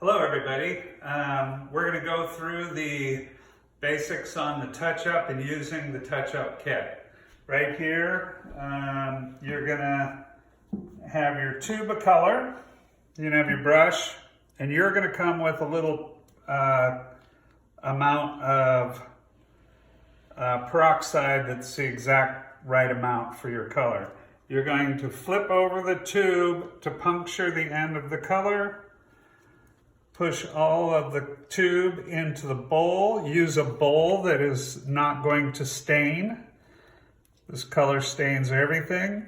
Hello everybody. We're going to go through the basics on the touch-up and using the touch-up kit. Right here, you're going to have your tube of color, you're going to have your brush, and you're going to come with a little amount of peroxide that's the exact right amount for your color. You're going to flip over the tube to puncture the end of the color. Push all of the tube into the bowl. Use a bowl that is not going to stain. This color stains everything.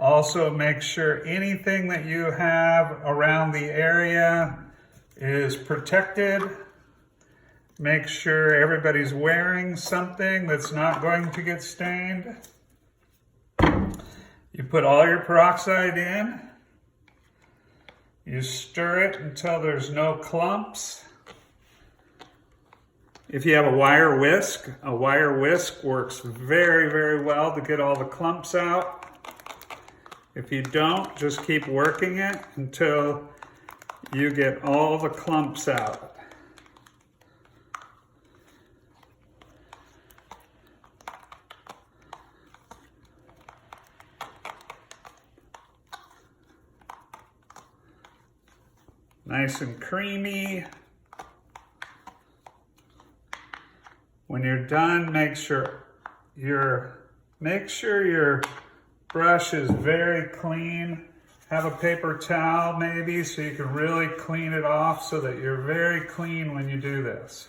Also make sure anything that you have around the area is protected. Make sure everybody's wearing something that's not going to get stained. You put all your peroxide in. You stir it until there's no clumps. If you have a wire whisk works very, very well to get all the clumps out. If you don't, just keep working it until you get all the clumps out. Nice and creamy. When you're done, make sure your brush is very clean. Have a paper towel maybe so you can really clean it off so that you're very clean when you do this.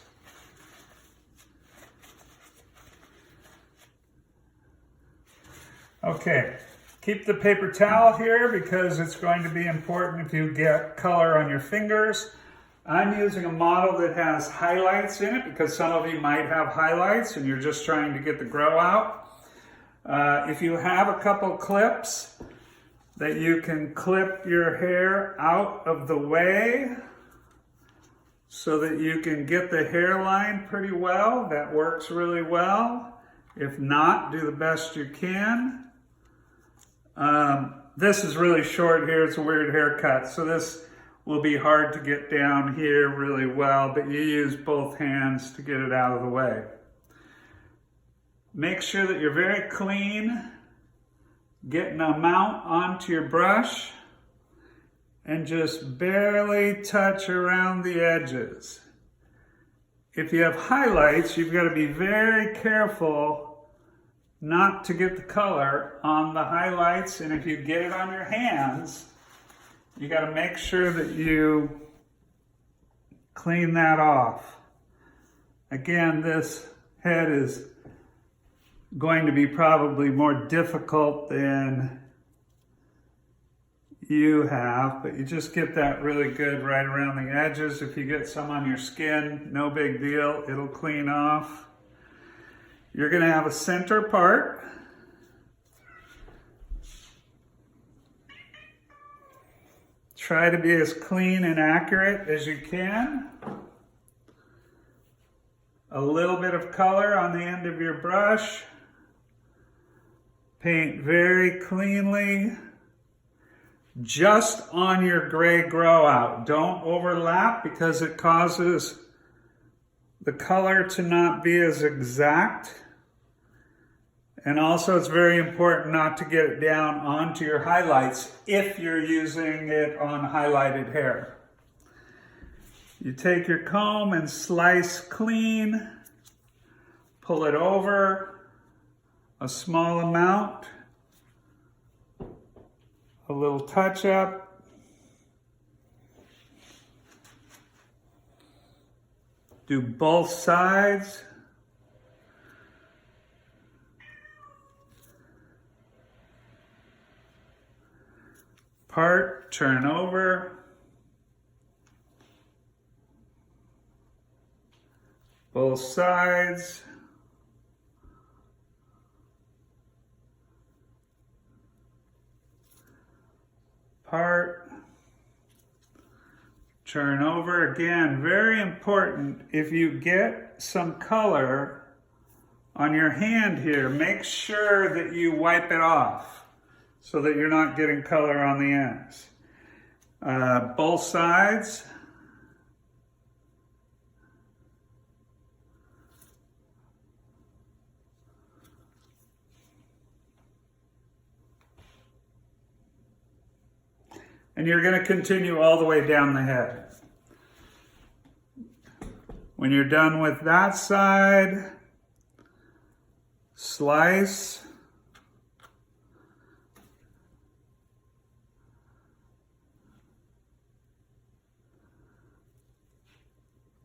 Okay. Keep the paper towel here because it's going to be important if you get color on your fingers. I'm using a model that has highlights in it because some of you might have highlights and you're just trying to get the grow out. If you have a couple clips that you can clip your hair out of the way so that you can get the hairline pretty well, that works really well. If not, do the best you can. This is really short here, it's a weird haircut, so this will be hard to get down here really well, but you use both hands to get it out of the way. Make sure that you're very clean, get an amount onto your brush, and just barely touch around the edges. If you have highlights, you've got to be very careful not to get the color on the highlights, and if you get it on your hands, you got to make sure that you clean that off. Again, this head is going to be probably more difficult than you have, but you just get that really good right around the edges. If you get some on your skin, no big deal, it'll clean off. You're going to have a center part. Try to be as clean and accurate as you can. A little bit of color on the end of your brush. Paint very cleanly. Just on your gray grow out. Don't overlap because it causes the color to not be as exact. And also it's very important not to get it down onto your highlights if you're using it on highlighted hair. You take your comb and slice clean, pull it over a small amount, a little touch up. Do both sides. Part, turn over. Both sides. Part. Turn over. Again, very important. If you get some color on your hand here, make sure that you wipe it off so that you're not getting color on the ends. Both sides. And you're going to continue all the way down the head. When you're done with that side, slice.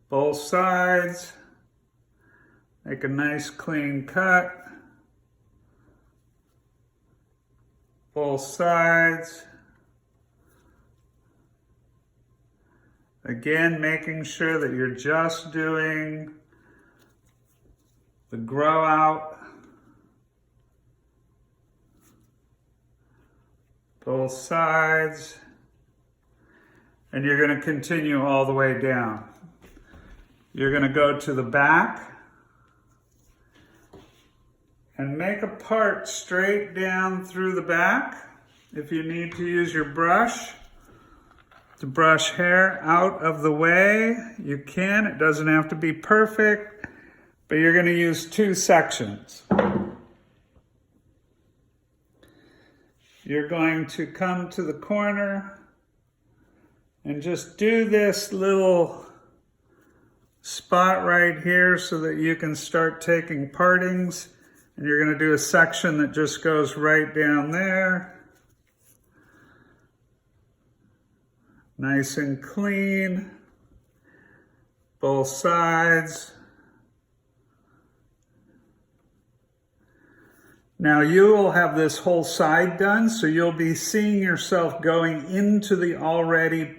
Both sides. Make a nice clean cut. Both sides. Again, making sure that you're just doing the grow out. Both sides. And you're going to continue all the way down. You're going to go to the back and make a part straight down through the back. If you need to use your brush to brush hair out of the way, you can. It doesn't have to be perfect, but you're going to use 2 sections. You're going to come to the corner and just do this little spot right here so that you can start taking partings. And you're going to do a section that just goes right down there. Nice and clean. Both sides. Now you will have this whole side done, so you'll be seeing yourself going into the already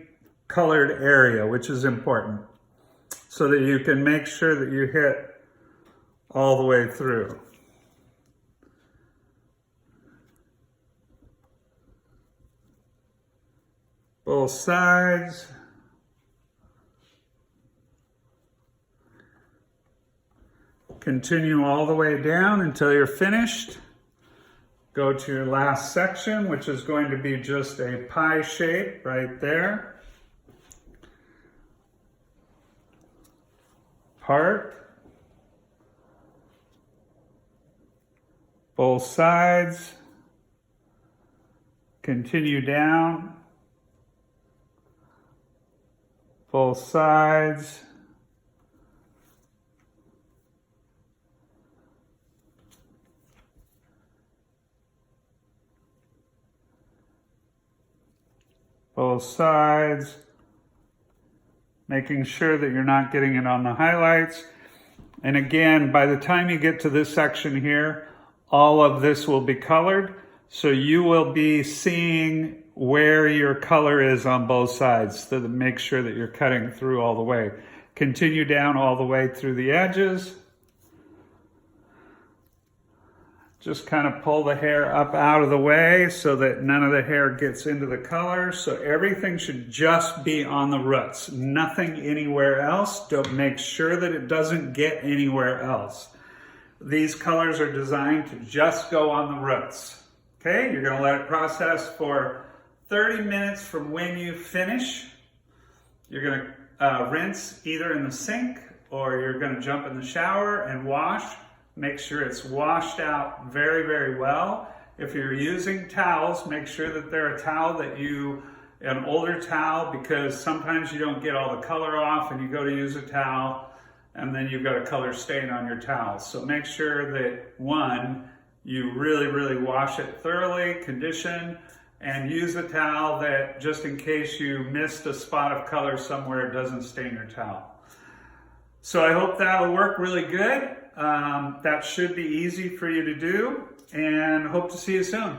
colored area, which is important, so that you can make sure that you hit all the way through. Both sides. Continue all the way down until you're finished. Go to your last section, which is going to be just a pie shape right there. Part. Both sides. Continue down. Both sides. Both sides. Making sure that you're not getting it on the highlights. And again, by the time you get to this section here, all of this will be colored. So you will be seeing where your color is on both sides, so that make sure that you're cutting through all the way. Continue down all the way through the edges. Just kind of pull the hair up out of the way so that none of the hair gets into the color. So everything should just be on the roots, nothing anywhere else. Don't make sure that it doesn't get anywhere else. These colors are designed to just go on the roots. Okay, you're gonna let it process for 30 minutes from when you finish. You're gonna rinse either in the sink or you're gonna jump in the shower and wash. Make sure it's washed out very, very well. If you're using towels, make sure that they're a towel that an older towel, because sometimes you don't get all the color off and you go to use a towel and then you've got a color stain on your towel. So make sure that, one, you really, really wash it thoroughly, condition, and use a towel that, just in case you missed a spot of color somewhere, it doesn't stain your towel. So I hope that'll work really good. That should be easy for you to do, and hope to see you soon.